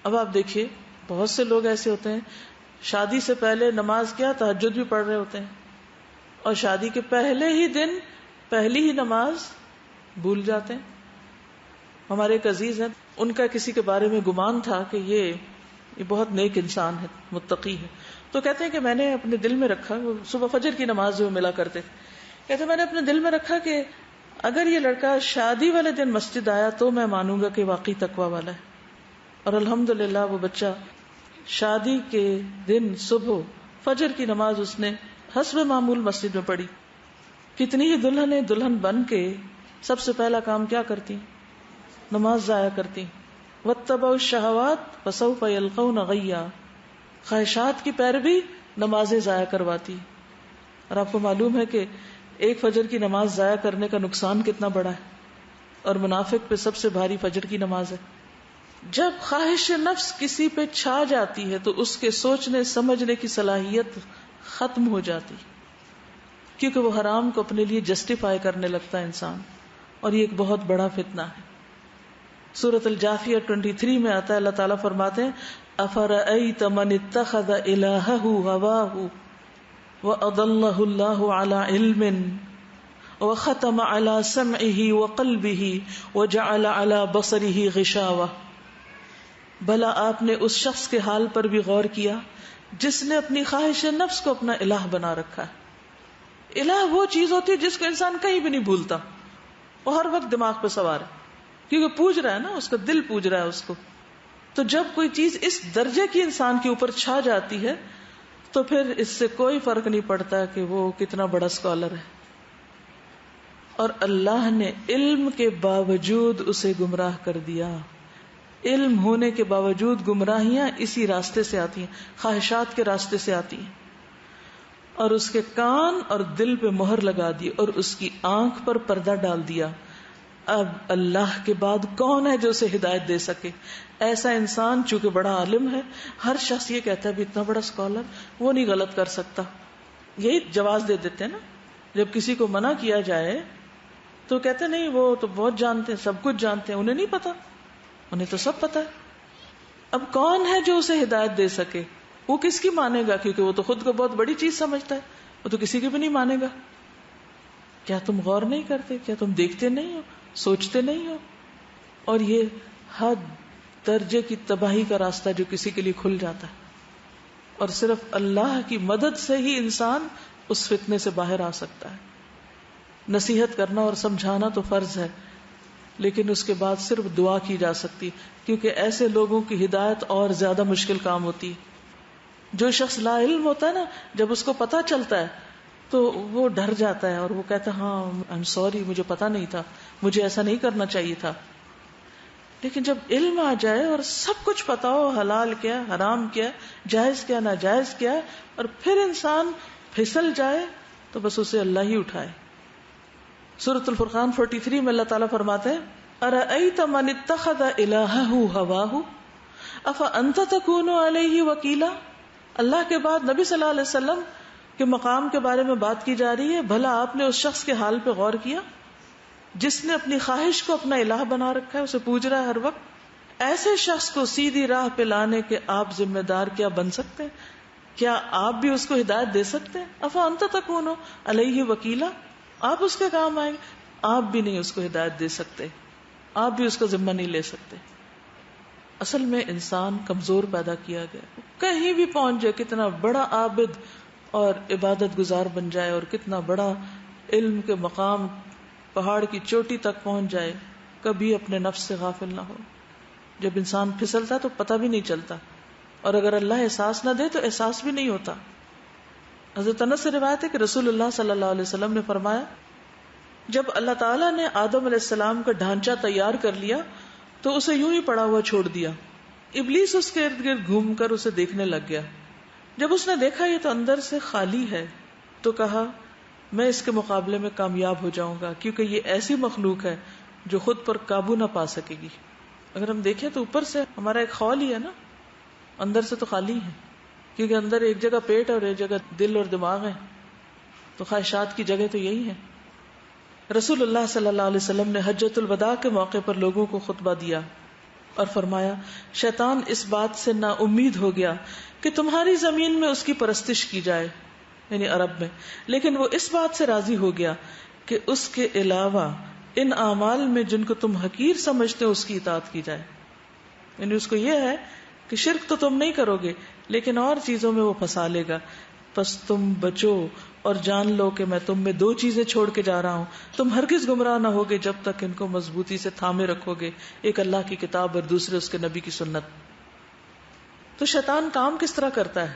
اب آپ دیکھیے بہت سے لوگ ایسے ہوتے ہیں شادی سے پہلے نماز کیا تہجد بھی پڑھ رہے ہوتے ہیں اور شادی کے پہلے ہی دن پہلی ہی نماز بھول جاتے ہیں. ہمارے ایک عزیز ہیں، ان کا کسی کے بارے میں گمان تھا کہ یہ بہت نیک انسان ہے، متقی ہے. تو کہتے ہیں کہ میں نے اپنے دل میں رکھا، وہ صبح فجر کی نماز جو ملا کرتے تھے، کہتے میں نے اپنے دل میں رکھا کہ اگر یہ لڑکا شادی والے دن مسجد آیا تو میں مانوں گا کہ واقعی تقوی والا ہے. اور الحمدللہ وہ بچہ شادی کے دن صبح فجر کی نماز اس نے حسب معمول مسجد میں پڑھی. کتنی ہی دلہنیں دلہن بن کے سب سے پہلا کام کیا کرتی؟ نماز ضائع کرتی. واتبعوا الشہوات فسوف یلقون غیا، خواہشات کی پیروی نمازیں ضائع کرواتی. اور آپ کو معلوم ہے کہ ایک فجر کی نماز ضائع کرنے کا نقصان کتنا بڑا ہے، اور منافق پہ سب سے بھاری فجر کی نماز ہے. جب خواہش نفس کسی پہ چھا جاتی ہے تو اس کے سوچنے سمجھنے کی صلاحیت ختم ہو جاتی، کیونکہ وہ حرام کو اپنے لیے جسٹیفائی کرنے لگتا ہے انسان، اور یہ ایک بہت بڑا فتنہ ہے. سورۃ الجاثیہ 23 میں آتا ہے، اللہ تعالیٰ فرماتے ہیں افرأیت من اتخذ الہہ ہواہ وأضلہ اللہ علی علم وختم علی سمعہ وقلبہ وجعل علی بصرہ غشاوہ. بھلا آپ نے اس شخص کے حال پر بھی غور کیا جس نے اپنی خواہش نفس کو اپنا الہ بنا رکھا ہے. الہ وہ چیز ہوتی ہے جس کو انسان کہیں بھی نہیں بھولتا، وہ ہر وقت دماغ پہ سوار ہے کیونکہ پوج رہا ہے نا، اس کا دل پوج رہا ہے اس کو. تو جب کوئی چیز اس درجے کی انسان کے اوپر چھا جاتی ہے تو پھر اس سے کوئی فرق نہیں پڑتا کہ وہ کتنا بڑا اسکالر ہے. اور اللہ نے علم کے باوجود اسے گمراہ کر دیا. علم ہونے کے باوجود گمراہیاں اسی راستے سے آتی ہیں، خواہشات کے راستے سے آتی ہیں. اور اس کے کان اور دل پہ مہر لگا دی اور اس کی آنکھ پر پردہ ڈال دیا. اب اللہ کے بعد کون ہے جو اسے ہدایت دے سکے؟ ایسا انسان چونکہ بڑا عالم ہے، ہر شخص یہ کہتا ہے بھی اتنا بڑا اسکالر وہ نہیں غلط کر سکتا. یہی جواز دے دیتے ہیں نا، جب کسی کو منع کیا جائے تو کہتے نہیں وہ تو بہت جانتے ہیں، سب کچھ جانتے ہیں، انہیں نہیں پتا، انہیں تو سب پتا ہے. اب کون ہے جو اسے ہدایت دے سکے؟ وہ کس کی مانے گا؟ کیونکہ وہ تو خود کو بہت بڑی چیز سمجھتا ہے، وہ تو کسی کی بھی نہیں مانے گا. کیا تم غور نہیں کرتے؟ کیا تم دیکھتے نہیں ہو؟ سوچتے نہیں ہو؟ اور یہ حد درجے کی تباہی کا راستہ جو کسی کے لیے کھل جاتا ہے، اور صرف اللہ کی مدد سے ہی انسان اس فتنے سے باہر آ سکتا ہے. نصیحت کرنا اور سمجھانا تو فرض ہے، لیکن اس کے بعد صرف دعا کی جا سکتی، کیونکہ ایسے لوگوں کی ہدایت اور زیادہ مشکل کام ہوتی ہے. جو شخص لا علم ہوتا ہے نا، جب اس کو پتا چلتا ہے تو وہ ڈر جاتا ہے اور وہ کہتا ہے ہاں آئی ایم سوری، مجھے پتا نہیں تھا، مجھے ایسا نہیں کرنا چاہیے تھا. لیکن جب علم آ جائے اور سب کچھ پتا ہو، حلال کیا حرام کیا، جائز کیا ناجائز کیا، اور پھر انسان پھسل جائے تو بس اسے اللہ ہی اٹھائے. سورۃ الفرقان 43 میں اللہ تعالیٰ فرماتے ہیں ارأیت من اتخذ الہہ ہواہ افانت تکون علیہ وکیلا. اللہ کے بعد نبی صلی اللہ علیہ وسلم کے مقام کے بارے میں بات کی جا رہی ہے. بھلا آپ نے اس شخص کے حال پہ غور کیا جس نے اپنی خواہش کو اپنا الہ بنا رکھا ہے، اسے پوج رہا ہے ہر وقت. ایسے شخص کو سیدھی راہ پہ لانے کے آپ ذمہ دار کیا بن سکتے ہیں؟ کیا آپ بھی اس کو ہدایت دے سکتے ہیں؟ افانت تکون علیہ وکیلا، آپ اس کے کام آئیں گے؟ آپ بھی نہیں اس کو ہدایت دے سکتے، آپ بھی اس کا ذمہ نہیں لے سکتے. اصل میں انسان کمزور پیدا کیا گیا، کہیں بھی پہنچ جائے، کتنا بڑا عابد اور عبادت گزار بن جائے اور کتنا بڑا علم کے مقام پہاڑ کی چوٹی تک پہنچ جائے، کبھی اپنے نفس سے غافل نہ ہو. جب انسان پھسلتا تو پتہ بھی نہیں چلتا، اور اگر اللہ احساس نہ دے تو احساس بھی نہیں ہوتا. حضرت انس سے روایت ہے کہ رسول اللہ صلی اللہ علیہ وسلم نے فرمایا جب اللہ تعالیٰ نے آدم علیہ السلام کا ڈھانچہ تیار کر لیا تو اسے یوں ہی پڑا ہوا چھوڑ دیا. ابلیس اس کے ارد گرد گھوم کر اسے دیکھنے لگ گیا. جب اس نے دیکھا یہ تو اندر سے خالی ہے تو کہا میں اس کے مقابلے میں کامیاب ہو جاؤں گا، کیونکہ یہ ایسی مخلوق ہے جو خود پر قابو نہ پا سکے گی. اگر ہم دیکھیں تو اوپر سے ہمارا ایک خول ہی ہے نا، اندر سے تو خالی ہے، کیونکہ اندر ایک جگہ پیٹ اور ایک جگہ دل اور دماغ ہے، تو خواہشات کی جگہ تو یہی ہے. رسول اللہ صلی اللہ علیہ وسلم نے حجۃ الوداع کے موقع پر لوگوں کو خطبہ دیا اور فرمایا شیطان اس بات سے نا امید ہو گیا کہ تمہاری زمین میں اس کی پرستش کی جائے، یعنی عرب میں، لیکن وہ اس بات سے راضی ہو گیا کہ اس کے علاوہ ان اعمال میں جن کو تم حقیر سمجھتے ہو اس کی اطاعت کی جائے. یعنی اس کو یہ ہے کہ شرک تو تم نہیں کرو گے لیکن اور چیزوں میں وہ پھنسا لے گا. پس تم بچو اور جان لو کہ میں تم میں 2 چیزیں چھوڑ کے جا رہا ہوں، تم ہرگز گمراہ نہ ہوگے جب تک ان کو مضبوطی سے تھامے رکھو گے، ایک اللہ کی کتاب اور دوسرے اس کے نبی کی سنت. تو شیطان کام کس طرح کرتا ہے؟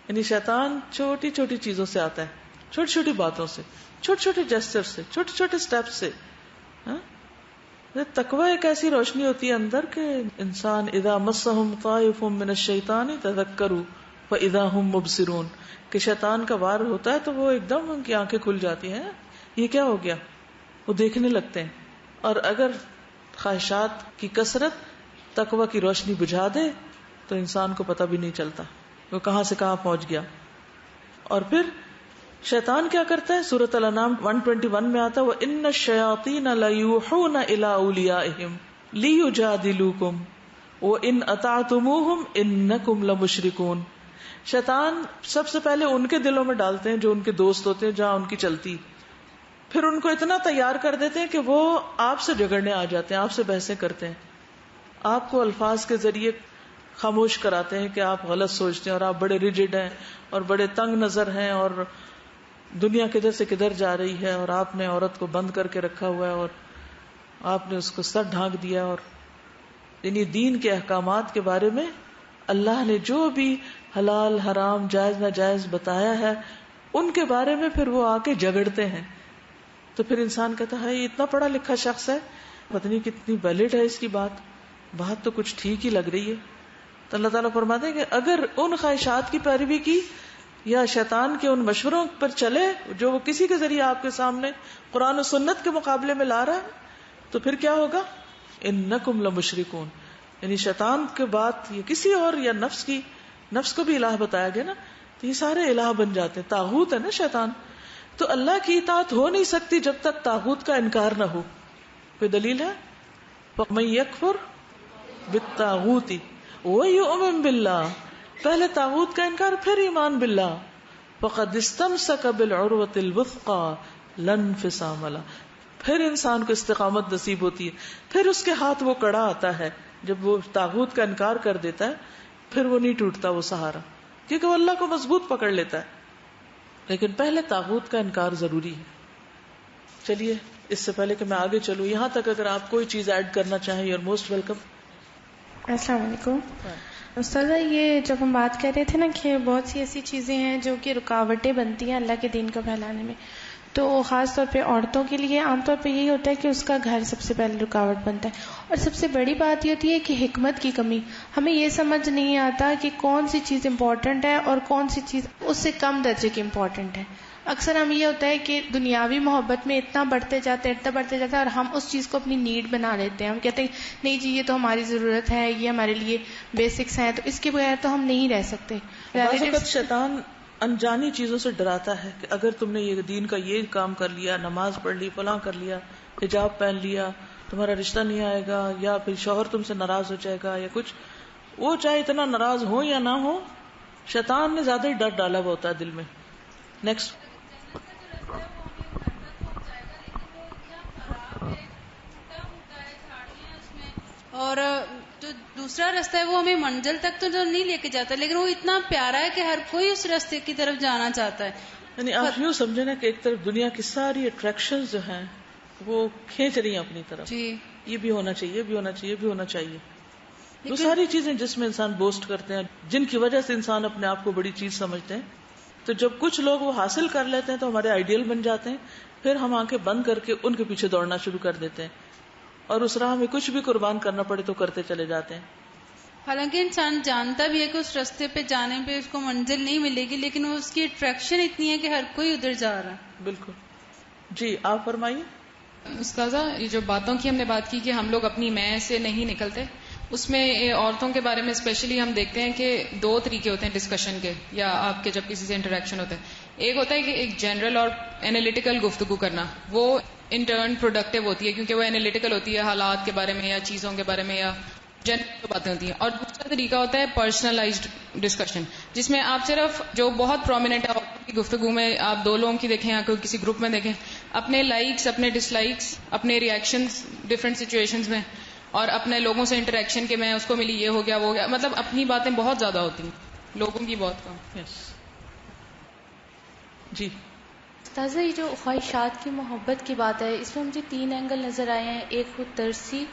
یعنی شیطان چھوٹی چھوٹی چیزوں سے آتا ہے، چھوٹی چھوٹی باتوں سے، چھوٹے چھوٹے جیسچر سے، چھوٹے چھوٹے سٹیپ سے. تقوی ایک ایسی روشنی ہوتی ہے اندر کہ انسان اذا مسہم طائف من الشیطان تذکروا فاذا هم مبصرون، کہ شیطان کا وار ہوتا ہے تو وہ ایک دم ان کی آنکھیں کھل جاتی ہیں، یہ کیا ہو گیا، وہ دیکھنے لگتے ہیں. اور اگر خواہشات کی کثرت تقوی کی روشنی بجھا دے تو انسان کو پتہ بھی نہیں چلتا وہ کہاں سے کہاں پہنچ گیا. اور پھر شیطان کیا کرتا ہے؟ سورۃ الانعام 121 میں آتا ہے وَإِنَّ الشَّيَاطِينَ لَيُوحُونَ إِلَىٰ أَوْلِيَائِهِمْ لِيُجَادِلُوكُمْ وَإِنْ أَطَعْتُمُوهُمْ إِنَّكُمْ لَمُشْرِكُونَ. شیطان سب سے پہلے ان کے دلوں میں ڈالتے ہیں جو ان کے دوست ہوتے ہیں، جہاں ان کی چلتی، پھر ان کو اتنا تیار کر دیتے ہیں کہ وہ آپ سے جھگڑنے آ جاتے ہیں، آپ سے بحثیں کرتے ہیں، آپ کو الفاظ کے ذریعے خاموش کراتے ہیں کہ آپ غلط سوچتے ہیں اور آپ بڑے ریجڈ ہیں اور بڑے تنگ نظر ہیں اور دنیا کدھر سے کدھر جا رہی ہے اور آپ نے عورت کو بند کر کے رکھا ہوا ہے اور آپ نے اس کو سر ڈھانک دیا. اور یعنی دین کے احکامات کے بارے میں اللہ نے جو بھی حلال حرام جائز ناجائز بتایا ہے ان کے بارے میں پھر وہ آ کے جھگڑتے ہیں. تو پھر انسان کہتا ہے یہ اتنا پڑھا لکھا شخص ہے، پتہ نہیں کتنی ویلڈ ہے اس کی بات تو کچھ ٹھیک ہی لگ رہی ہے. تو اللہ تعالیٰ فرماتے ہیں کہ اگر ان خواہشات کی پیروی کی یا شیطان کے ان مشوروں پر چلے جو وہ کسی کے ذریعے آپ کے سامنے قرآن و سنت کے مقابلے میں لا رہا ہے تو پھر کیا ہوگا؟ انکم لمشرکون. یعنی شیطان کے بات یا کسی اور یا نفس کو بھی الہ بتایا گیا نا، تو یہ سارے الہ بن جاتے ہیں. طاغوت ہے نا شیطان، تو اللہ کی اطاعت ہو نہیں سکتی جب تک طاغوت کا انکار نہ ہو. کوئی دلیل ہے؟ فَمَن يَكْفُرْ بِالطَّاغُوتِ وَيُؤْمِن بِاللَّهِ، پہلے طاغوت کا انکار پھر ایمان باللہ. فَقَدِ اسْتَمْسَكَ بِالْعُرْوَةِ الْوُثْقَى لَا انفصام لها، پھر انسان کو استقامت نصیب ہوتی ہے، پھر اس کے ہاتھ وہ کڑا آتا ہے جب وہ طاغوت کا انکار کر دیتا ہے، پھر وہ نہیں ٹوٹتا وہ سہارا، کیونکہ وہ اللہ کو مضبوط پکڑ لیتا ہے. لیکن پہلے طاغوت کا انکار ضروری ہے. چلیے اس سے پہلے کہ میں آگے چلوں، یہاں تک اگر آپ کوئی چیز ایڈ کرنا چاہیں یو آر موسٹ ویلکم. السلام علیکم. استاذہ یہ جب ہم بات کر رہے تھے نا کہ بہت سی ایسی چیزیں ہیں جو کہ رکاوٹیں بنتی ہیں اللہ کے دین کو پھیلانے میں، تو خاص طور پہ عورتوں کے لیے عام طور پہ یہی ہوتا ہے کہ اس کا گھر سب سے پہلے رکاوٹ بنتا ہے. اور سب سے بڑی بات یہ ہوتی ہے کہ حکمت کی کمی. ہمیں یہ سمجھ نہیں آتا کہ کون سی چیز امپورٹنٹ ہے اور کون سی چیز اس سے کم درجے کی امپورٹنٹ ہے. اکثر ہم یہ ہوتا ہے کہ دنیاوی محبت میں اتنا بڑھتے جاتے ہیں اور ہم اس چیز کو اپنی نیڈ بنا لیتے ہیں. ہم کہتے ہیں نہیں جی یہ تو ہماری ضرورت ہے، یہ ہمارے لیے بیسکس ہیں، تو اس کے بغیر تو ہم نہیں رہ سکتے. بعض وقت شیطان انجانی چیزوں سے ڈراتا ہے کہ اگر تم نے یہ دین کا یہ کام کر لیا، نماز پڑھ لی، فلاں کر لیا، حجاب پہن لیا، تمہارا رشتہ نہیں آئے گا، یا پھر شوہر تم سے ناراض ہو جائے گا، یا کچھ. وہ چاہے اتنا ناراض ہو یا نہ ہو، شیطان نے زیادہ ہی ڈر ڈالا ہوا ہوتا ہے دل میں. نیکسٹ. اور جو دوسرا راستہ ہے وہ ہمیں منزل تک تو نہیں لے کے جاتا، لیکن وہ اتنا پیارا ہے کہ ہر کوئی اس راستے کی طرف جانا چاہتا ہے. یعنی آپ یوں سمجھے نا کہ ایک طرف دنیا کی ساری اٹریکشنز جو ہیں وہ کھینچ رہی ہیں اپنی طرف. جی یہ بھی ہونا چاہیے، بھی ہونا چاہیے، بھی ہونا چاہیے. وہ ساری چیزیں جس میں انسان بوسٹ کرتے ہیں، جن کی وجہ سے انسان اپنے آپ کو بڑی چیز سمجھتے ہیں. تو جب کچھ لوگ وہ حاصل کر لیتے ہیں تو ہمارے آئیڈیل بن جاتے ہیں، پھر ہم آنکھیں بند کر کے ان کے پیچھے دوڑنا شروع کر دیتے ہیں اور اس راہ میں کچھ بھی قربان کرنا پڑے تو کرتے چلے جاتے ہیں. حالانکہ انسان جانتا بھی ہے کہ اس راستے پہ جانے پہ اس کو منزل نہیں ملے گی، لیکن وہ اس کی اٹریکشن اتنی ہے کہ ہر کوئی ادھر جا رہا ہے. بالکل. جی آپ فرمائیے. استاذہ یہ جو باتوں کی ہم نے بات کی کہ ہم لوگ اپنی میں سے نہیں نکلتے، اس میں عورتوں کے بارے میں اسپیشلی ہم دیکھتے ہیں کہ 2 طریقے ہوتے ہیں ڈسکشن کے، یا آپ کے جب کسی سے انٹریکشن ہوتا ہے. ایک ہوتا ہے کہ ایک جنرل اور انالیٹیکل گفتگو کرنا، وہ انٹرن پروڈکٹیو ہوتی ہے کیونکہ وہ انالیٹیکل ہوتی ہے حالات کے بارے میں یا چیزوں کے بارے میں یا جنرل باتیں ہوتی ہیں. اور دوسرا طریقہ ہوتا ہے پرسنلائزڈ ڈسکشن، جس میں آپ صرف جو بہت پرومیننٹ ہے کی گفتگو میں آپ دو لوگوں کی دیکھیں یا کوئی کسی گروپ میں دیکھیں، اپنے لائکس، اپنے ڈس لائکس، اپنے ریئیکشنز ڈفرینٹ سچویشنز میں، اور اپنے لوگوں سے انٹریکشن کہ میں اس کو ملی، یہ ہو گیا وہ ہو گیا، مطلب اپنی باتیں بہت زیادہ ہوتی ہیں، لوگوں کی بہت کم. یس جی. استاذہ یہ جو خواہشات کی محبت کی بات ہے، اس میں مجھے 3 اینگل نظر آئے ہیں، ایک خود ترسی،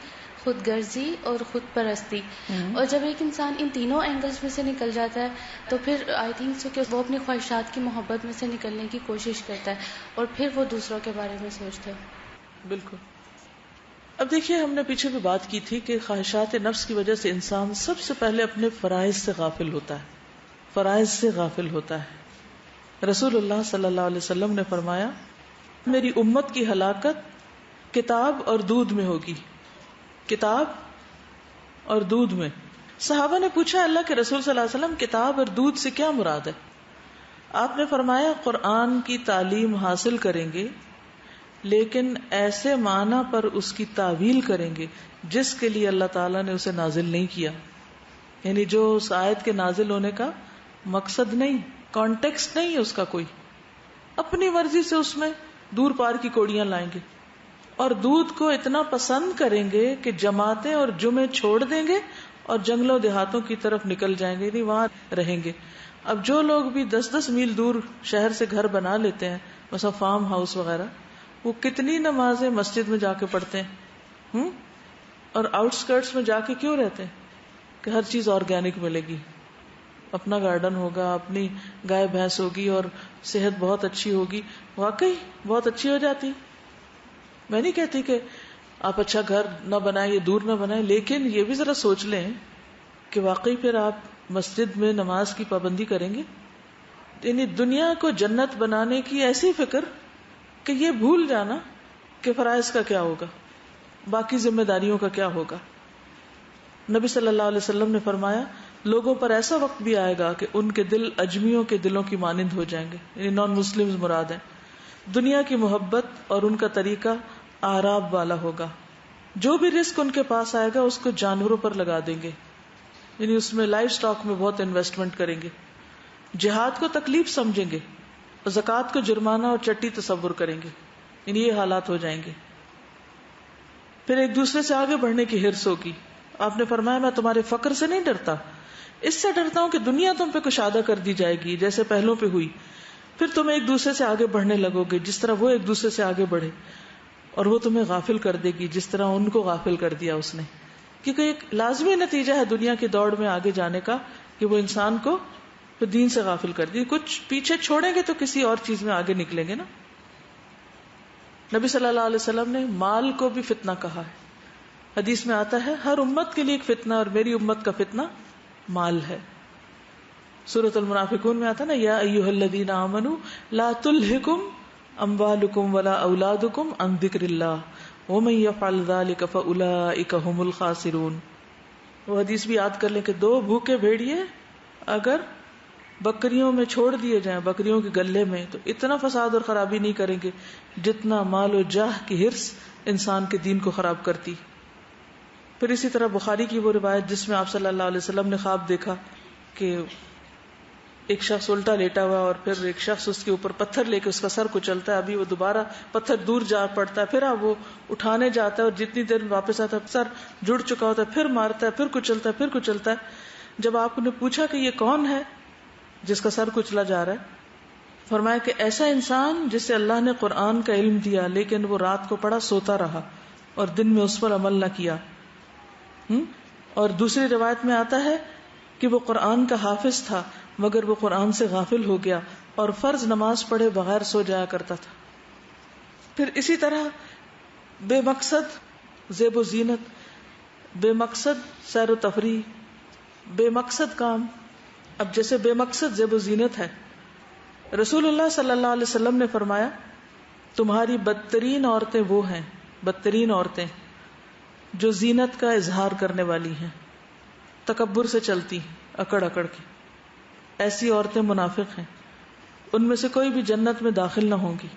خود غرضی اور خود پرستی. اور جب ایک انسان ان تینوں اینگلز میں سے نکل جاتا ہے تو پھر آئی تھنک سو کہ وہ اپنی خواہشات کی محبت میں سے نکلنے کی کوشش کرتا ہے اور پھر وہ دوسروں کے بارے میں سوچتا ہے. بالکل. اب دیکھیے ہم نے پیچھے بھی بات کی تھی کہ خواہشات نفس کی وجہ سے انسان سب سے پہلے اپنے فرائض سے غافل ہوتا ہے، فرائض سے غافل ہوتا ہے. رسول اللہ صلی اللہ علیہ وسلم نے فرمایا میری امت کی ہلاکت کتاب اور دودھ میں ہوگی، کتاب اور دودھ میں. صحابہ نے پوچھا اللہ کے رسول صلی اللہ علیہ وسلم کتاب اور دودھ سے کیا مراد ہے؟ آپ نے فرمایا قرآن کی تعلیم حاصل کریں گے لیکن ایسے معنی پر اس کی تعویل کریں گے جس کے لیے اللہ تعالیٰ نے اسے نازل نہیں کیا، یعنی جو اس آیت کے نازل ہونے کا مقصد نہیں، کانٹیکسٹ نہیں ہے اس کا کوئی، اپنی مرضی سے اس میں دور پار کی کوڑیاں لائیں گے اور دودھ کو اتنا پسند کریں گے کہ جماعتیں اور جمعے چھوڑ دیں گے اور جنگلوں دیہاتوں کی طرف نکل جائیں گے، یعنی وہاں رہیں گے. اب جو لوگ بھی 10-10 میل دور شہر سے گھر بنا لیتے ہیں، مثلا فارم ہاؤس وغیرہ، وہ کتنی نمازیں مسجد میں جا کے پڑھتے ہیں اور آؤٹ اسکرٹس میں جا کے کیوں رہتے ہیں کہ ہر چیز آرگینک ملے گی، اپنا گارڈن ہوگا، اپنی گائے بھینس ہوگی اور صحت بہت اچھی ہوگی. واقعی بہت اچھی ہو جاتی. میں نہیں کہتی کہ آپ اچھا گھر نہ بنائیں، یہ دور نہ بنائیں، لیکن یہ بھی ذرا سوچ لیں کہ واقعی پھر آپ مسجد میں نماز کی پابندی کریں گے. یعنی دنیا کو جنت بنانے کی ایسی فکر کہ یہ بھول جانا کہ فرائض کا کیا ہوگا، باقی ذمہ داریوں کا کیا ہوگا. نبی صلی اللہ علیہ وسلم نے فرمایا لوگوں پر ایسا وقت بھی آئے گا کہ ان کے دل اجمیوں کے دلوں کی مانند ہو جائیں گے، یعنی نان مسلمز مراد ہیں. دنیا کی محبت اور ان کا طریقہ آراب والا ہوگا. جو بھی رزق ان کے پاس آئے گا اس کو جانوروں پر لگا دیں گے، یعنی اس میں لائف سٹاک میں بہت انویسٹمنٹ کریں گے. جہاد کو تکلیف سمجھیں گے اور زکوٰۃ کو جرمانہ اور چٹی تصور کریں گے، یعنی یہ حالات ہو جائیں گے. پھر ایک دوسرے سے آگے بڑھنے کی حرص ہوگی. آپ نے فرمایا میں تمہارے فقر سے نہیں ڈرتا، اس سے ڈرتا ہوں کہ دنیا تم پہ کشادہ کر دی جائے گی جیسے پہلوں پہ ہوئی، پھر تم ایک دوسرے سے آگے بڑھنے لگو گے جس طرح وہ ایک دوسرے سے آگے بڑھے، اور وہ تمہیں غافل کر دے گی جس طرح ان کو غافل کر دیا اس نے. کیونکہ ایک لازمی نتیجہ ہے دنیا کی دوڑ میں آگے جانے کا کہ وہ انسان کو دین سے غافل کر دی. کچھ پیچھے چھوڑیں گے تو کسی اور چیز میں آگے نکلیں گے نا. نبی صلی اللہ علیہ وسلم نے مال کو بھی فتنہ کہا ہے. حدیث میں آتا ہے ہر امت کے لیے ایک فتنہ اور میری امت کا فتنہ مال ہے. سورۃ المنافقون میں آتا نا یا ایھا الذین آمنوا لا تلھکم اموالکم ولا اولادکم عن ذکر اللہ ومن یفعل ذلک فاولئک هم الخاسرون. وہ حدیث بھی یاد کر لیں کہ 2 بھوکے بھیڑیے اگر بکریوں میں چھوڑ دیے جائیں، بکریوں کے گلے میں، تو اتنا فساد اور خرابی نہیں کریں گے جتنا مال و جاہ کی حرص انسان کے دین کو خراب کرتی. پھر اسی طرح بخاری کی وہ روایت جس میں آپ صلی اللہ علیہ وسلم نے خواب دیکھا کہ ایک شخص الٹا لیٹا ہوا اور پھر ایک شخص اس کے اوپر پتھر لے کے اس کا سر کچلتا ہے، ابھی وہ دوبارہ پتھر دور جا پڑتا ہے، پھر اب وہ اٹھانے جاتا ہے اور جتنی دیر میں واپس آتا ہے سر جڑ چکا ہوتا ہے، پھر مارتا ہے، پھر کچلتا ہے، پھر کچلتا ہے. جب آپ نے پوچھا کہ یہ کون ہے جس کا سر کچلا جا رہا ہے، فرمایا کہ ایسا انسان جسے اللہ نے قرآن کا علم دیا لیکن وہ رات کو پڑھا سوتا رہا اور دن میں اس پر عمل نہ کیا. اور دوسری روایت میں آتا ہے کہ وہ قرآن کا حافظ تھا مگر وہ قرآن سے غافل ہو گیا اور فرض نماز پڑھے بغیر سو جایا کرتا تھا. پھر اسی طرح بے مقصد زیب و زینت، بے مقصد سیر و تفریح، بے مقصد کام. اب جیسے بے مقصد زیب و زینت ہے، رسول اللہ صلی اللہ علیہ وسلم نے فرمایا تمہاری بدترین عورتیں وہ ہیں، بدترین عورتیں جو زینت کا اظہار کرنے والی ہیں، تکبر سے چلتی اکڑ اکڑ کے. ایسی عورتیں منافق ہیں، ان میں سے کوئی بھی جنت میں داخل نہ ہوں گی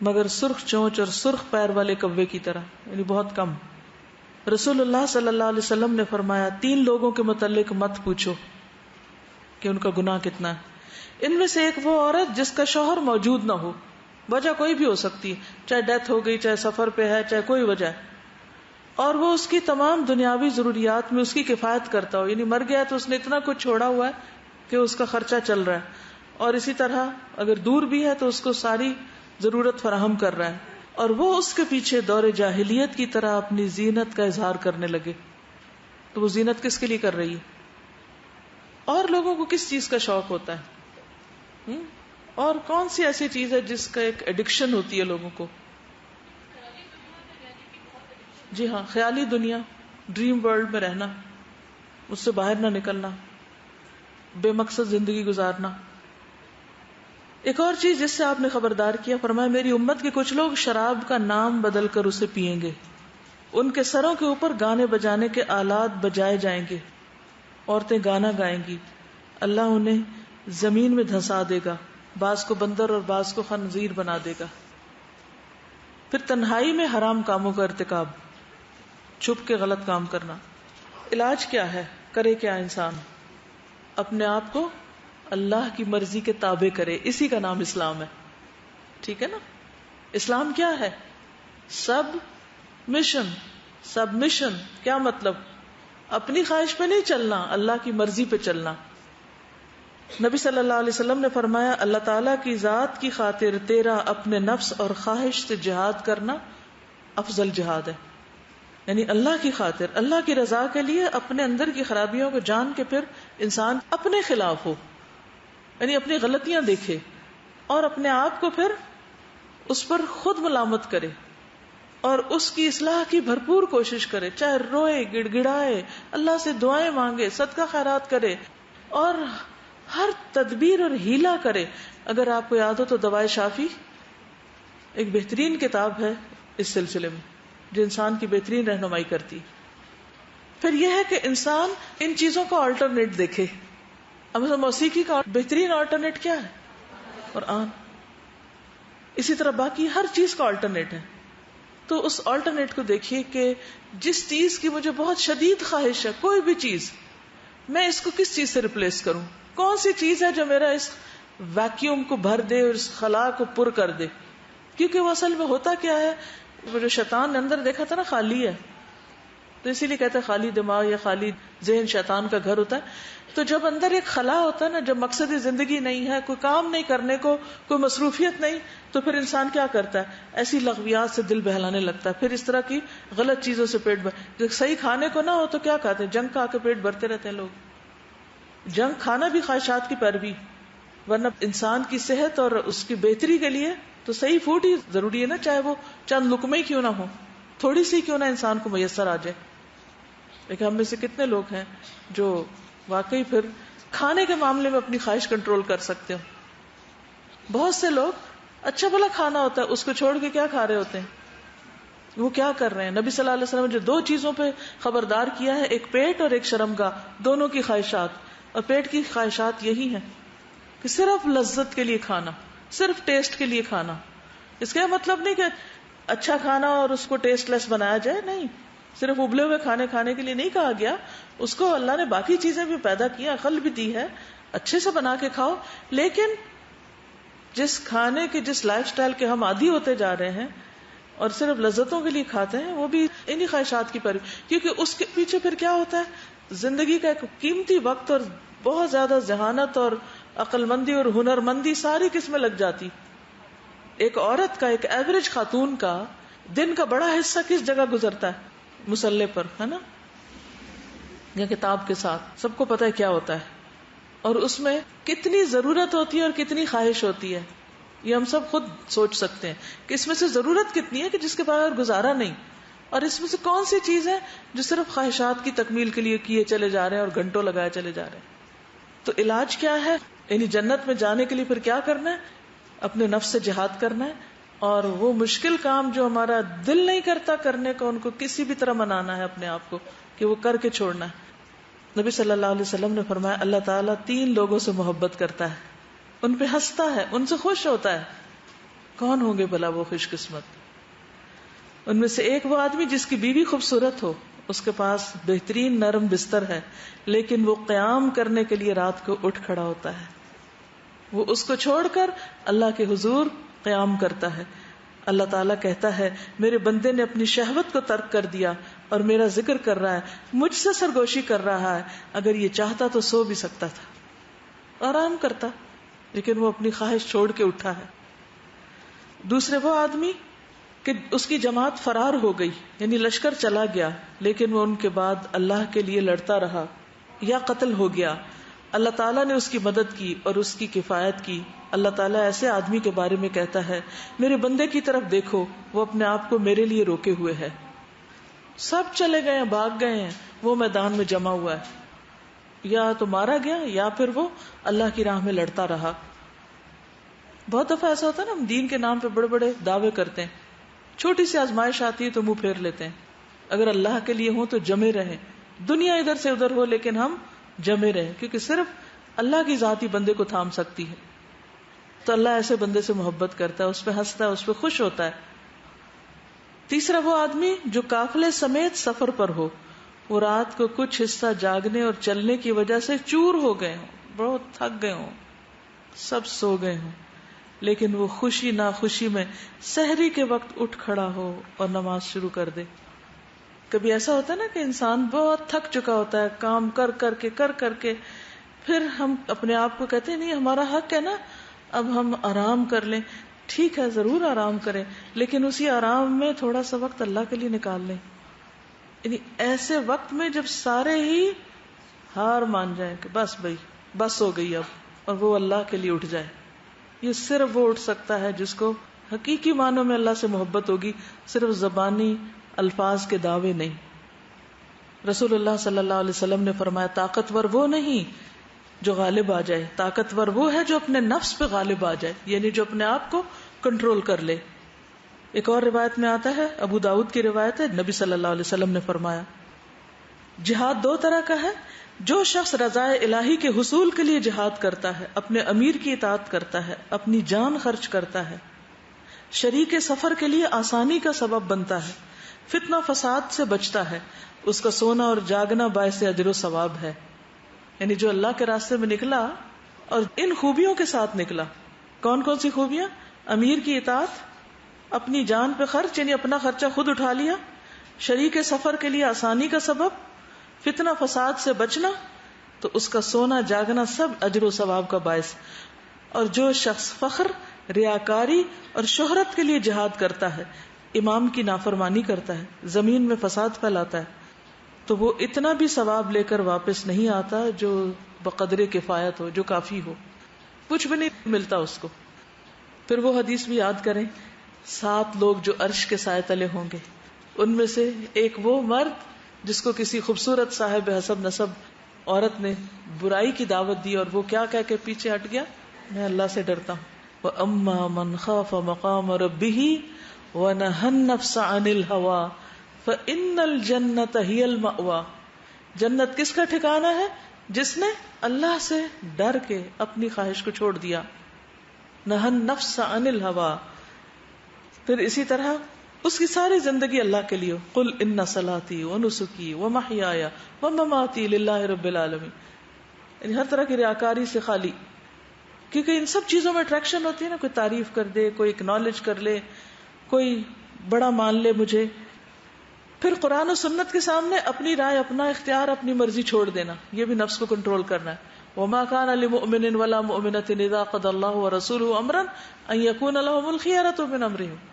مگر سرخ چونچ اور سرخ پیر والے کوے کی طرح، یعنی بہت کم. رسول اللہ صلی اللہ علیہ وسلم نے فرمایا 3 لوگوں کے متعلق مت پوچھو کہ ان کا گناہ کتنا ہے. ان میں سے ایک وہ عورت جس کا شوہر موجود نہ ہو، وجہ کوئی بھی ہو سکتی ہے، چاہے ڈیتھ ہو گئی، چاہے سفر پہ ہے، چاہے کوئی وجہ ہے، اور وہ اس کی تمام دنیاوی ضروریات میں اس کی کفایت کرتا ہو، یعنی مر گیا تو اس نے اتنا کچھ چھوڑا ہوا ہے کہ اس کا خرچہ چل رہا ہے، اور اسی طرح اگر دور بھی ہے تو اس کو ساری ضرورت فراہم کر رہا ہے، اور وہ اس کے پیچھے دور جاہلیت کی طرح اپنی زینت کا اظہار کرنے لگے. تو وہ زینت کس کے لیے کر رہی ہے؟ اور لوگوں کو کس چیز کا شوق ہوتا ہے؟ اور کون سی ایسی چیز ہے جس کا ایک ایڈکشن ہوتی ہے لوگوں کو؟ جی ہاں، خیالی دنیا، ڈریم ورلڈ میں رہنا، اس سے باہر نہ نکلنا، بے مقصد زندگی گزارنا. ایک اور چیز جس سے آپ نے خبردار کیا، فرمایا میری امت کے کچھ لوگ شراب کا نام بدل کر اسے پئیں گے، ان کے سروں کے اوپر گانے بجانے کے آلات بجائے جائیں گے، عورتیں گانا گائیں گی، اللہ انہیں زمین میں دھنسا دے گا، بعض کو بندر اور بعض کو خنزیر بنا دے گا. پھر تنہائی میں حرام کاموں کا ارتکاب، چھپ کے غلط کام کرنا. علاج کیا ہے؟ کرے کیا انسان؟ اپنے آپ کو اللہ کی مرضی کے تابع کرے، اسی کا نام اسلام ہے. ٹھیک ہے نا؟ اسلام کیا ہے؟ سب مشن. کیا مطلب؟ اپنی خواہش پہ نہیں چلنا، اللہ کی مرضی پہ چلنا. نبی صلی اللہ علیہ وسلم نے فرمایا اللہ تعالیٰ کی ذات کی خاطر تیرا اپنے نفس اور خواہش سے جہاد کرنا افضل جہاد ہے. یعنی اللہ کی خاطر، اللہ کی رضا کے لیے اپنے اندر کی خرابیوں کو جان کے پھر انسان اپنے خلاف ہو، یعنی اپنی غلطیاں دیکھے اور اپنے آپ کو پھر اس پر خود ملامت کرے اور اس کی اصلاح کی بھرپور کوشش کرے، چاہے روئے، گڑ گڑائے، اللہ سے دعائیں مانگے، صدقہ خیرات کرے اور ہر تدبیر اور ہیلا کرے. اگر آپ کو یاد ہو تو دوائے شافی ایک بہترین کتاب ہے اس سلسلے میں، جو انسان کی بہترین رہنمائی کرتی. پھر یہ ہے کہ انسان ان چیزوں کا آلٹرنیٹ دیکھے. اب موسیقی کا بہترین آلٹرنیٹ کیا ہے؟ قرآن. اسی طرح باقی ہر چیز کا آلٹرنیٹ ہے. تو اس آلٹرنیٹ کو دیکھیے کہ جس چیز کی مجھے بہت شدید خواہش ہے، کوئی بھی چیز، میں اس کو کس چیز سے ریپلیس کروں؟ کون سی چیز ہے جو میرا اس ویکیوم کو بھر دے اور اس خلا کو پر کر دے؟ کیونکہ وہ اصل میں ہوتا کیا ہے، وہ جو شیطان نے اندر دیکھا تھا نا خالی ہے، تو اسی لیے کہتے ہیں خالی دماغ یا خالی ذہن شیطان کا گھر ہوتا ہے. تو جب اندر ایک خلا ہوتا ہے نا، جب مقصد زندگی نہیں ہے، کوئی کام نہیں کرنے کو، کوئی مصروفیت نہیں، تو پھر انسان کیا کرتا ہے؟ ایسی لغویات سے دل بہلانے لگتا ہے، پھر اس طرح کی غلط چیزوں سے پیٹ جب صحیح کھانے کو نہ ہو تو کیا کھاتے ہیں؟ جنک کھا کے پیٹ بھرتے رہتے ہیں لوگ. جنک کھانا بھی خواہشات کی پیروی، ورنہ انسان کی صحت اور اس کی بہتری کے لیے تو صحیح فوڈ ہی ضروری ہے نا، چاہے وہ چند لقمے کیوں نہ ہو، تھوڑی سی کیوں نہ انسان کو میسر آ جائے. لیکن ہم میں سے کتنے لوگ ہیں جو واقعی پھر کھانے کے معاملے میں اپنی خواہش کنٹرول کر سکتے ہو؟ بہت سے لوگ اچھا بھلا کھانا ہوتا ہے اس کو چھوڑ کے کیا کھا رہے ہوتے ہیں؟ وہ کیا کر رہے ہیں؟ نبی صلی اللہ علیہ وسلم نے جو 2 چیزوں پہ خبردار کیا ہے، ایک پیٹ اور ایک شرمگاہ، دونوں کی خواہشات. اور پیٹ کی خواہشات یہی ہیں کہ صرف لذت کے لیے کھانا، صرف ٹیسٹ کے لیے کھانا. اس کا مطلب نہیں کہ اچھا کھانا اور اس کو ٹیسٹ لیس بنایا جائے، نہیں، صرف ابلے ہوئے کھانے کے لیے نہیں کہا گیا. اس کو اللہ نے باقی چیزیں بھی پیدا کی، عقل بھی دی ہے، اچھے سے بنا کے کھاؤ. لیکن جس کھانے کے، جس لائف سٹائل کے ہم عادی ہوتے جا رہے ہیں اور صرف لذتوں کے لیے کھاتے ہیں، وہ بھی انہی خواہشات کی پیروی. کیونکہ اس کے پیچھے پھر کیا ہوتا ہے؟ زندگی کا ایک قیمتی وقت اور بہت زیادہ ذہانت اور عقل مندی اور ہنر مندی ساری قسمیں لگ جاتی. ایک عورت کا، ایک ایوریج خاتون کا دن کا بڑا حصہ کس جگہ گزرتا ہے؟ مصلے پر، ہے نا، یا کتاب کے ساتھ. سب کو پتا ہے کیا ہوتا ہے اور اس میں کتنی ضرورت ہوتی ہے اور کتنی خواہش ہوتی ہے. یہ ہم سب خود سوچ سکتے ہیں کہ اس میں سے ضرورت کتنی ہے کہ جس کے بغیر گزارا نہیں، اور اس میں سے کون سی چیز ہے جو صرف خواہشات کی تکمیل کے لیے کیے چلے جا رہے ہیں اور گھنٹوں لگائے چلے جا رہے ہیں. تو علاج کیا ہے؟ یعنی جنت میں جانے کے لیے پھر کیا کرنا ہے؟ اپنے نفس سے جہاد کرنا ہے، اور وہ مشکل کام جو ہمارا دل نہیں کرتا کرنے کو، ان کو کسی بھی طرح منانا ہے اپنے آپ کو کہ وہ کر کے چھوڑنا ہے. نبی صلی اللہ علیہ وسلم نے فرمایا اللہ تعالیٰ 3 لوگوں سے محبت کرتا ہے، ان پہ ہنستا ہے، ان سے خوش ہوتا ہے. کون ہوں گے بھلا وہ خوش قسمت؟ ان میں سے ایک وہ آدمی جس کی بیوی خوبصورت ہو اس کے پاس بہترین نرم بستر ہے، لیکن وہ قیام کرنے کے لیے رات کو اٹھ کھڑا ہوتا ہے. وہ اس کو چھوڑ کر اللہ کے حضور قیام کرتا ہے. اللہ تعالیٰ کہتا ہے میرے بندے نے اپنی شہوت کو ترک کر دیا اور میرا ذکر کر رہا ہے، مجھ سے سرگوشی کر رہا ہے. اگر یہ چاہتا تو سو بھی سکتا تھا، آرام کرتا، لیکن وہ اپنی خواہش چھوڑ کے اٹھا ہے. دوسرے وہ آدمی کہ اس کی جماعت فرار ہو گئی، یعنی لشکر چلا گیا، لیکن وہ ان کے بعد اللہ کے لیے لڑتا رہا یا قتل ہو گیا. اللہ تعالیٰ نے اس کی مدد کی اور اس کی کفایت کی. اللہ تعالیٰ ایسے آدمی کے بارے میں کہتا ہے میرے بندے کی طرف دیکھو، وہ اپنے آپ کو میرے لیے روکے ہوئے ہے. سب چلے گئے ہیں، بھاگ گئے ہیں، وہ میدان میں جمع ہوا ہے. یا تو مارا گیا یا پھر وہ اللہ کی راہ میں لڑتا رہا. بہت دفعہ ایسا ہوتا ہے نا، ہم دین کے نام پہ بڑے بڑے دعوے کرتے ہیں، چھوٹی سی آزمائش آتی ہے تو منہ پھیر لیتے ہیں. اگر اللہ کے لیے ہوں تو جمے رہیں، دنیا ادھر سے ادھر ہو لیکن ہم جمے رہیں، کیونکہ صرف اللہ کی ذات ہی بندے کو تھام سکتی ہے. تو اللہ ایسے بندے سے محبت کرتا ہے، اس پہ ہنستا ہے، اس پہ خوش ہوتا ہے. تیسرا وہ آدمی جو قافلے سمیت سفر پر ہو، وہ رات کو کچھ حصہ جاگنے اور چلنے کی وجہ سے چور ہو گئے ہوں، بہت تھک گئے ہوں، سب سو گئے ہوں، لیکن وہ خوشی ناخوشی میں سحری کے وقت اٹھ کھڑا ہو اور نماز شروع کر دے. کبھی ایسا ہوتا ہے نا کہ انسان بہت تھک چکا ہوتا ہے، کام کر کر کے پھر ہم اپنے آپ کو کہتے ہیں نہیں ہمارا حق ہے نا، اب ہم آرام کر لیں. ٹھیک ہے، ضرور آرام کریں، لیکن اسی آرام میں تھوڑا سا وقت اللہ کے لیے نکال لیں. یعنی ایسے وقت میں جب سارے ہی ہار مان جائیں کہ بس بھائی بس ہو گئی اب، اور وہ اللہ کے لیے اٹھ جائے. یہ صرف وہ اٹھ سکتا ہے جس کو حقیقی معنوں میں اللہ سے محبت ہوگی، صرف زبانی الفاظ کے دعوے نہیں. رسول اللہ صلی اللہ علیہ وسلم نے فرمایا طاقتور وہ نہیں جو غالب آ جائے، طاقتور وہ ہے جو اپنے نفس پہ غالب آ جائے، یعنی جو اپنے آپ کو کنٹرول کر لے. ایک اور روایت میں آتا ہے، ابو داؤد کی روایت ہے، نبی صلی اللہ علیہ وسلم نے فرمایا جہاد دو طرح کا ہے. جو شخص رضائے الہی کے حصول کے لیے جہاد کرتا ہے، اپنے امیر کی اطاعت کرتا ہے، اپنی جان خرچ کرتا ہے، شریک سفر کے لیے آسانی کا سبب بنتا ہے، فتنہ فساد سے بچتا ہے، اس کا سونا اور جاگنا باعث اجر و ثواب ہے. یعنی جو اللہ کے راستے میں نکلا اور ان خوبیوں کے ساتھ نکلا. کون کون سی خوبیاں؟ امیر کی اطاعت، اپنی جان پہ خرچ یعنی اپنا خرچہ خود اٹھا لیا، شریک سفر کے لیے آسانی کا سبب، فتنہ فساد سے بچنا، تو اس کا سونا جاگنا سب اجر و ثواب کا باعث. اور جو شخص فخر، ریاکاری اور شہرت کے لیے جہاد کرتا ہے، امام کی نافرمانی کرتا ہے، زمین میں فساد پھیلاتا ہے، تو وہ اتنا بھی ثواب لے کر واپس نہیں آتا جو بقدر کفایت ہو، جو کافی ہو، کچھ بھی نہیں ملتا اس کو. پھر وہ حدیث بھی یاد کریں، 7 لوگ جو عرش کے سائے تلے ہوں گے، ان میں سے ایک وہ مرد جس کو کسی خوبصورت صاحب حسب نسب عورت نے برائی کی دعوت دی اور وہ کیا کہہ کے پیچھے ہٹ گیا، میں اللہ سے ڈرتا ہوں. وَأَمَّا مَنْ خَافَ مَقَامَ رَبِّهِ وَنَهَى النَّفْسَ عَنِ الْهَوَىٰ فَإِنَّ الْجَنَّةَ هِيَ الْمَأْوَىٰ. جنت کس کا ٹھکانہ ہے؟ جس نے اللہ سے ڈر کے اپنی خواہش کو چھوڑ دیا. نَهَى النَّفْسَ عَنِ الْهَوَىٰ. پھر اسی طرح اس کی ساری زندگی اللہ کے لیے. قُلْ إِنَّ صَلَاتِي وَنُسُكِي وَمَحْيَايَ وَمَمَاتِي لِلَّهِ رَبِّ الْعَالَمِينَ. یعنی ہر طرح کی ریاکاری سے خالی، کیونکہ ان سب چیزوں میں اٹریکشن ہوتی ہے نا، کوئی تعریف کر دے، کوئی اکنالج کر لے، کوئی بڑا مان لے مجھے. پھر قرآن و سنت کے سامنے اپنی رائے، اپنا اختیار، اپنی مرضی چھوڑ دینا، یہ بھی نفس کو کنٹرول کرنا ہے. وَمَا كَانَ لِمُؤْمِنٍ وَلَا مُؤْمِنَةٍ إِذَا قَضَى اللَّهُ وَرَسُولُهُ أَمْرًا أَن يَكُونَ لَهُمُ الْخِيَرَةُ مِنْ أَمْرِهِمْ.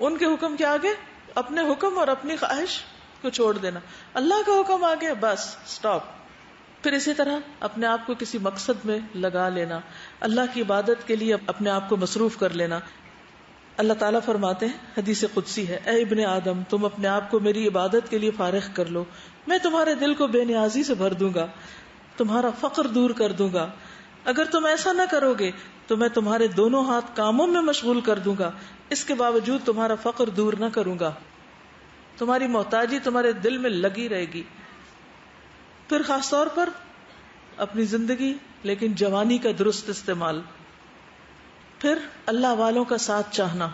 ان کے حکم کے آگے اپنے حکم اور اپنی خواہش کو چھوڑ دینا. اللہ کا حکم آگے بس سٹاپ. پھر اسی طرح اپنے آپ کو کسی مقصد میں لگا لینا، اللہ کی عبادت کے لیے اپنے آپ کو مصروف کر لینا. اللہ تعالیٰ فرماتے ہیں، حدیث قدسی ہے، اے ابن آدم تم اپنے آپ کو میری عبادت کے لیے فارغ کر لو، میں تمہارے دل کو بے نیازی سے بھر دوں گا، تمہارا فقر دور کر دوں گا. اگر تم ایسا نہ کرو گے تو میں تمہارے دونوں ہاتھ کاموں میں مشغول کر دوں گا، اس کے باوجود تمہارا فقر دور نہ کروں گا. تمہاری محتاجی تمہارے دل میں لگی رہے گی. پھر خاص طور پر اپنی زندگی لیکن جوانی کا درست استعمال. پھر اللہ والوں کا ساتھ چاہنا.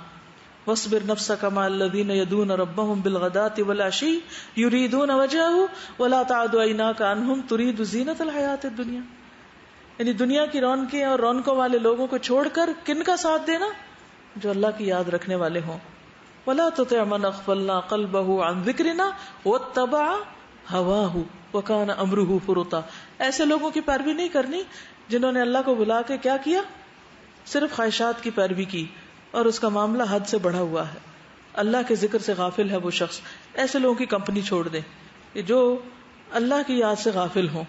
وَاصْبِرْ نَفْسَكَ مَعَ الَّذِينَ يَدْعُونَ رَبَّهُمْ بِالْغَدَاةِ وَالْعَشِيِّ يُرِيدُونَ وَجْهَهُ وَلَا تَعْدُ عَيْنَاكَ عَنْهُمْ تُرِيدُ زِينَةَ الْحَيَاةِ الدُّنْيَا. یعنی دنیا کی رونقیں اور رونقوں والے لوگوں کو چھوڑ کر کن کا ساتھ دینا؟ جو اللہ کی یاد رکھنے والے ہوں. وَلَا تُطِعْ مَنْ أَغْفَلْنَا قَلْبَهُ عَنْ ذِكْرِنَا وَاتَّبَعَ هَوَاهُ وَكَانَ أَمْرُهُ فُرُطًا. ایسے لوگوں کی پیروی نہیں کرنی جنہوں نے اللہ کو بلا کے کیا کیا؟ صرف خواہشات کی پیروی کی اور اس کا معاملہ حد سے بڑھا ہوا ہے. اللہ کے ذکر سے غافل ہے وہ شخص. ایسے لوگوں کی کمپنی چھوڑ دیں کہ جو اللہ کی یاد سے غافل ہوں.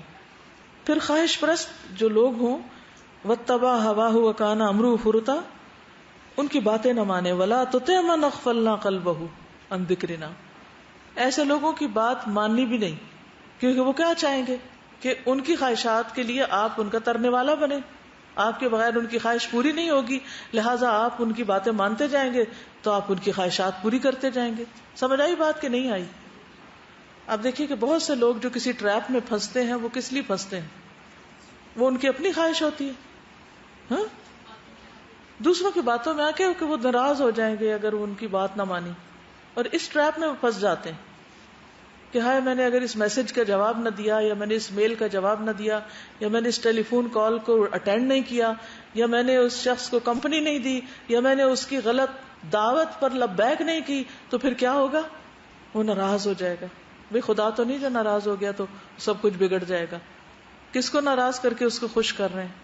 پھر خواہش پرست جو لوگ ہوں واتبع هواه وكان امره فرطا، ان کی باتیں نہ مانے. ولا تطع من اغفلنا قلبه عن ذکرنا. ایسے لوگوں کی بات ماننی بھی نہیں، کیونکہ وہ کیا چاہیں گے کہ ان کی خواہشات کے لیے آپ ان کا ترنے والا بنے. آپ کے بغیر ان کی خواہش پوری نہیں ہوگی، لہٰذا آپ ان کی باتیں مانتے جائیں گے تو آپ ان کی خواہشات پوری کرتے جائیں گے. سمجھ آئی بات کہ نہیں آئی؟ آپ دیکھیے کہ بہت سے لوگ جو کسی ٹریپ میں پھنستے ہیں وہ کس لیے پھنستے ہیں؟ وہ ان کی اپنی خواہش ہوتی ہے، ہاں؟ دوسروں کی باتوں میں آ کے کہ وہ ناراض ہو جائیں گے اگر وہ ان کی بات نہ مانی، اور اس ٹریپ میں وہ پھنس جاتے ہیں کہ ہائے میں نے اگر اس میسج کا جواب نہ دیا، یا میں نے اس میل کا جواب نہ دیا، یا میں نے اس ٹیلی فون کال کو اٹینڈ نہیں کیا، یا میں نے اس شخص کو کمپنی نہیں دی، یا میں نے اس کی غلط دعوت پر لبیک نہیں کی، تو پھر کیا ہوگا؟ وہ ناراض ہو جائے گا. بھئی خدا تو نہیں جو ناراض ہو گیا تو سب کچھ بگڑ جائے گا. کس کو ناراض کر کے اس کو خوش کر رہے ہیں؟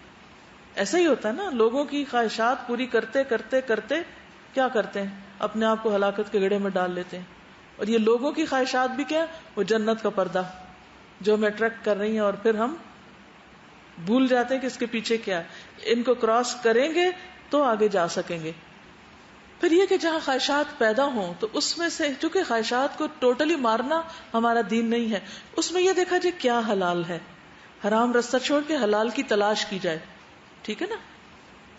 ایسا ہی ہوتا ہے نا، لوگوں کی خواہشات پوری کرتے کرتے کرتے کیا کرتے ہیں؟ اپنے آپ کو ہلاکت کے گڑھے میں ڈال لیتے ہیں. اور یہ لوگوں کی خواہشات بھی کیا؟ وہ جنت کا پردہ جو ہمیں اٹریکٹ کر رہی ہیں، اور پھر ہم بھول جاتے ہیں کہ اس کے پیچھے کیا ہے. ان کو کراس کریں گے تو آگے جا سکیں گے. پھر یہ کہ جہاں خواہشات پیدا ہوں تو اس میں سے چونکہ خواہشات کو ٹوٹلی مارنا ہمارا دین نہیں ہے، اس میں یہ دیکھا جائے کیا حلال ہے، حرام رستہ چھوڑ کے حلال کی تلاش کی جائے. ٹھیک ہے نا؟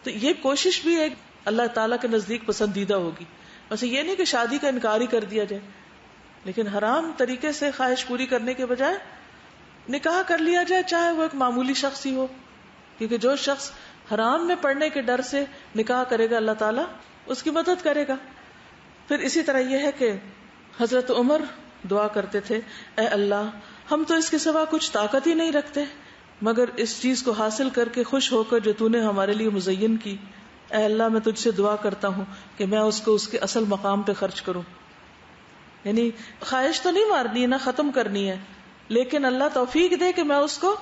تو یہ کوشش بھی ایک اللہ تعالیٰ کے نزدیک پسندیدہ ہوگی. ویسے یہ نہیں کہ شادی کا انکار ہی کر دیا جائے، لیکن حرام طریقے سے خواہش پوری کرنے کے بجائے نکاح کر لیا جائے، چاہے وہ ایک معمولی شخص ہی ہو. کیونکہ جو شخص حرام میں پڑنے کے ڈر سے نکاح کرے گا اللہ تعالیٰ اس کی مدد کرے گا. پھر اسی طرح یہ ہے کہ حضرت عمر دعا کرتے تھے، اے اللہ ہم تو اس کے سوا کچھ طاقت ہی نہیں رکھتے مگر اس چیز کو حاصل کر کے خوش ہو کر جو تو نے ہمارے لیے مزین کی. اے اللہ میں تجھ سے دعا کرتا ہوں کہ میں اس کو اس کے اصل مقام پہ خرچ کروں. یعنی خواہش تو نہیں مارنی ہے، نہ ختم کرنی ہے، لیکن اللہ توفیق دے کہ میں اس کو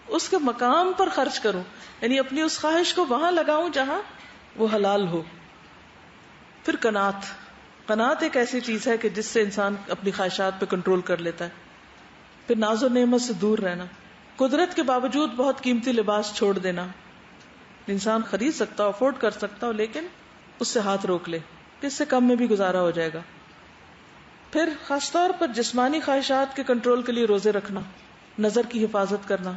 اس کے مقام پر خرچ کروں، یعنی اپنی اس خواہش کو وہاں لگاؤں جہاں وہ حلال ہو. پھر قناعت ایک ایسی چیز ہے کہ جس سے انسان اپنی خواہشات پہ کنٹرول کر لیتا ہے. پھر ناز و نعمت سے دور رہنا، قدرت کے باوجود بہت قیمتی لباس چھوڑ دینا. انسان خرید سکتا ہو، افورڈ کر سکتا ہو، لیکن اس سے ہاتھ روک لے کہ اس سے کم میں بھی گزارا ہو جائے گا. پھر خاص طور پر جسمانی خواہشات کے کنٹرول کے لیے روزے رکھنا، نظر کی حفاظت کرنا،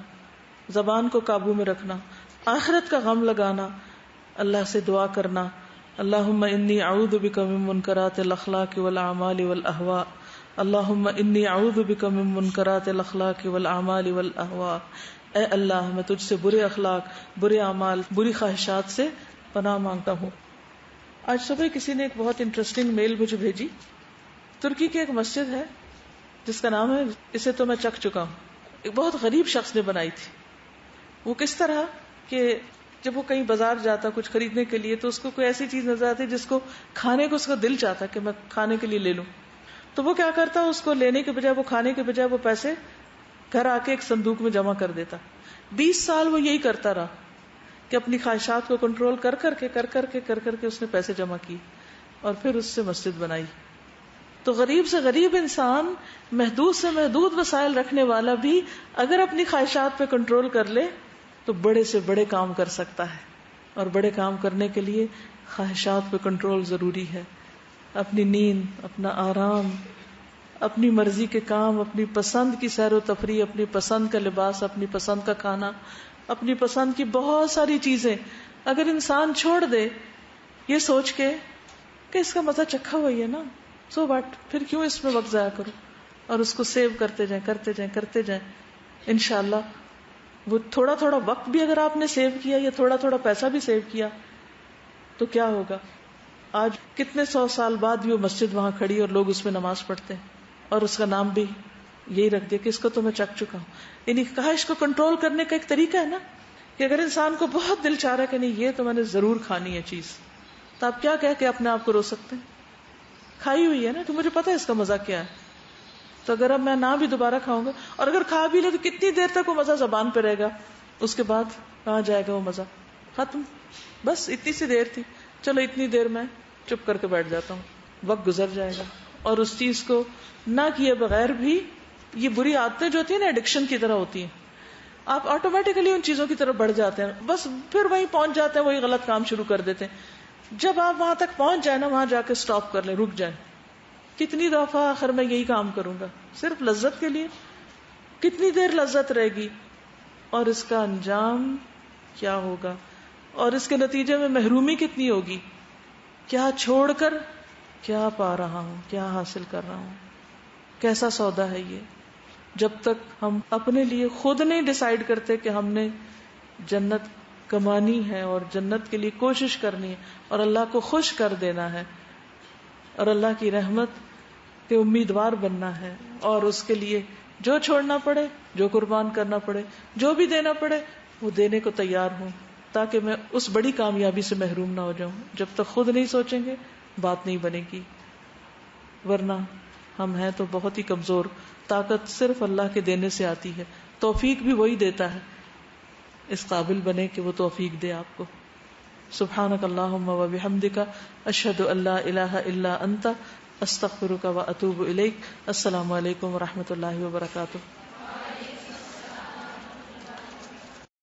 زبان کو قابو میں رکھنا، آخرت کا غم لگانا، اللہ سے دعا کرنا، اللہم انی اعوذ بک من منکرات الاخلاق والاعمال والاہواء، اللہم انی اعوذ بک من منکرات الاخلاق والاعمال والاہواء. اے اللہ میں تجھ سے برے اخلاق، برے اعمال، بری خواہشات سے پناہ مانگتا ہوں. آج صبح کسی نے ایک بہت انٹرسٹنگ میل مجھے بھیجی. ترکی کی ایک مسجد ہے جس کا نام ہے، اسے تو میں چکھ چکا ہوں، ایک بہت غریب شخص نے بنائی تھی. وہ کس طرح کہ جب وہ کہیں بازار جاتا کچھ خریدنے کے لیے تو اس کو کوئی ایسی چیز نظر آتی جس کو کھانے کو اس کا دل چاہتا کہ میں کھانے کے لیے لے لوں، تو وہ کیا کرتا، اس کو لینے کے بجائے، وہ کھانے کے بجائے وہ پیسے گھر آ کے ایک صندوق میں جمع کر دیتا. 20 سال وہ یہی کرتا رہا کہ اپنی خواہشات کو کنٹرول کر کر کے اس نے پیسے جمع کی اور پھر اس سے مسجد بنائی. تو غریب سے غریب انسان، محدود سے محدود وسائل رکھنے والا بھی اگر اپنی خواہشات پہ کنٹرول کر لے تو بڑے سے بڑے کام کر سکتا ہے. اور بڑے کام کرنے کے لیے خواہشات پہ کنٹرول ضروری ہے. اپنی نیند، اپنا آرام، اپنی مرضی کے کام، اپنی پسند کی سیر و تفریح، اپنی پسند کا لباس، اپنی پسند کا کھانا، اپنی پسند کی بہت ساری چیزیں اگر انسان چھوڑ دے یہ سوچ کے کہ اس کا مزہ چکھا ہوا ہی ہے نا، سو واٹ، پھر کیوں اس میں وقت ضائع کرو، اور اس کو سیو کرتے جائیں انشاءاللہ وہ تھوڑا تھوڑا وقت بھی اگر آپ نے سیو کیا یا تھوڑا تھوڑا پیسہ بھی سیو کیا تو کیا ہوگا، آج کتنے 100 سال بعد بھی وہ مسجد وہاں کھڑی اور لوگ اس میں نماز پڑھتے ہیں، اور اس کا نام بھی یہی رکھ دیا کہ اس کو تو میں چکھ چکا ہوں. یعنی خواہش کو کنٹرول کرنے کا ایک طریقہ ہے نا، کہ اگر انسان کو بہت دل چاہ رہا ہے کہ نہیں یہ تو میں نے ضرور کھانی ہے چیز، تو آپ کیا کہہ کے اپنے آپ کو روک سکتے ہیں؟ کھائی ہوئی ہے نا، کہ مجھے پتا ہے اس کا مزہ کیا ہے، تو اگر اب میں نہ بھی دوبارہ کھاؤں گا، اور اگر کھا بھی لے تو کتنی دیر تک وہ مزہ زبان پہ رہے گا، اس کے بعد کہاں جائے گا وہ مزہ، ختم. بس اتنی سی دیر تھی، چلو اتنی دیر میں چپ کر کے بیٹھ جاتا ہوں، وقت گزر جائے گا. اور اس چیز کو نہ کیے بغیر بھی یہ بری عادتیں جو ہوتی ہیں نا ایڈکشن کی طرح ہوتی ہیں، آپ آٹومیٹکلی ان چیزوں کی طرف بڑھ جاتے ہیں، بس پھر وہیں پہنچ جاتے ہیں، وہی غلط کام شروع کر دیتے ہیں. جب آپ وہاں تک پہنچ جائیں نا، وہاں جا کے سٹاپ کر لیں، رک جائیں. کتنی دفعہ آخر میں یہی کام کروں گا صرف لذت کے لیے، کتنی دیر لذت رہے گی، اور اس کا انجام کیا ہوگا، اور اس کے نتیجے میں محرومی کتنی ہوگی، کیا چھوڑ کر کیا پا رہا ہوں، کیا حاصل کر رہا ہوں، کیسا سودا ہے یہ. جب تک ہم اپنے لیے خود نہیں ڈیسائیڈ کرتے کہ ہم نے جنت کمانی ہے اور جنت کے لیے کوشش کرنی ہے اور اللہ کو خوش کر دینا ہے اور اللہ کی رحمت کے امیدوار بننا ہے، اور اس کے لیے جو چھوڑنا پڑے، جو قربان کرنا پڑے، جو بھی دینا پڑے وہ دینے کو تیار ہوں، تاکہ میں اس بڑی کامیابی سے محروم نہ ہو جاؤں. جب تک خود نہیں سوچیں گے بات نہیں بنے گی، ورنہ ہم ہیں تو بہت ہی کمزور. طاقت صرف اللہ کے دینے سے آتی ہے، توفیق بھی وہی دیتا ہے. اس قابل بنے کہ وہ توفیق دے آپ کو. سبحانک اللہم و بحمدک، اشہد ان لا الہ الا انت، استغفرک و اتوب الیک. السلام علیکم و رحمۃ اللہ وبرکاتہ.